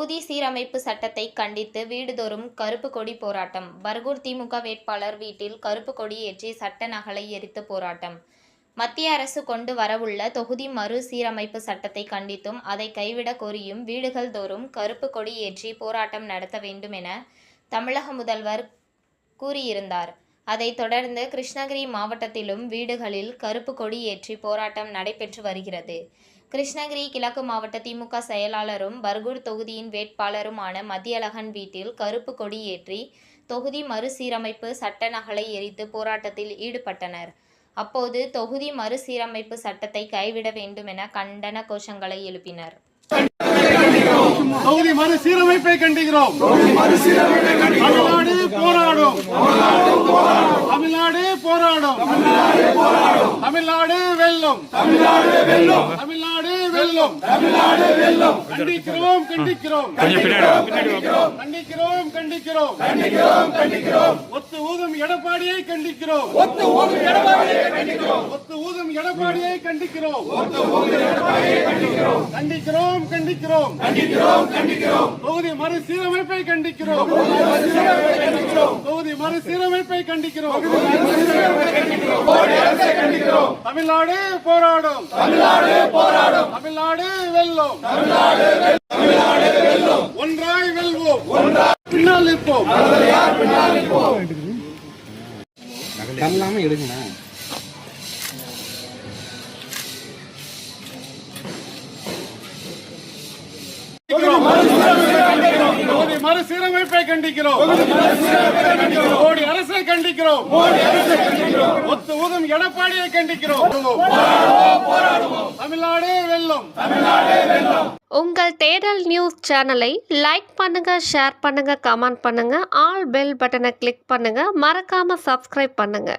தொகுதி சீரமைப்பு சட்டத்தை கண்டித்து வீடுதோறும் கருப்பு கொடி போராட்டம். பர்கூர் திமுக வேட்பாளர் வீட்டில் கருப்பு கொடி ஏற்றி சட்ட நகலை எரித்து போராட்டம். மத்திய அரசு கொண்டு வரவுள்ள தொகுதி மறு சீரமைப்பு சட்டத்தை கண்டித்தும் அதை கைவிட கோரியும் வீடுகள் தோறும் கருப்பு கொடி ஏற்றி போராட்டம் நடத்த வேண்டும் என தமிழக முதல்வர் கூறியிருந்தார். அதைத் தொடர்ந்து கிருஷ்ணகிரி மாவட்டத்திலும் வீடுகளில் கருப்பு கொடி ஏற்றி போராட்டம் நடைபெற்று வருகிறது. கிருஷ்ணகிரி கிழக்கு மாவட்ட திமுக செயலாளரும் பர்கூர் தொகுதியின் வேட்பாளருமான மதியழகன் வீட்டில் கருப்பு கொடி ஏற்றி தொகுதி மறுசீரமைப்பு சட்ட நகலை எரித்து போராட்டத்தில் ஈடுபட்டனர். அப்போது தொகுதி மறுசீரமைப்பு சட்டத்தை கைவிட வேண்டும் என கண்டன கோஷங்களை எழுப்பினர். தொகுதி மறுசீரமைப்பை கண்டிக்கிறோம். தமிழ்நாடு போராடும். தமிழ்நாடு போராடும். தமிழ்நாடு வெல்லும். தமிழ்நாடு வெல்லும். கண்டிக்கிறோம் கண்டிக்கிறோம் கண்டிக்கிறோம் கண்டிக்கிறோம். ஒத்து ஊதும் எடப்பாடியை கண்டிக்கிறோம். ஒத்து ஊதும் எடப்பாடியை கண்டிக்கிறோம். கண்டிக்கிறோம் தொகுதி மறுசீரமைப்பை கண்டிக்கிறோம். தொகுதி மறுசீரமைப்பை கண்டிக்கிறோம். தமிழ்நாடு போராடும். தமிழ்நாடு வெல்லும். ஒன்றாய் வெல்வோம். பின்னால் நிற்போம். எடுங்க. தொகுதி மறுசீரமைப்பை கண்டிக்கிறோம். மோடி அரசை கண்டிக்கிறோம். ஒத்து ஊதும் எடப்பாடியை கண்டிக்கிறோம். தமிழ்நாடு வெல்லும். உங்கள் தேடல் நியூஸ் சேனலை லைக் பண்ணுங்க, ஷேர் பண்ணுங்க, கமெண்ட் பண்ணுங்க, ஆல் பெல் பட்டனை கிளிக் பண்ணுங்க, மறக்காம சப்ஸ்கிரைப் பண்ணுங்க.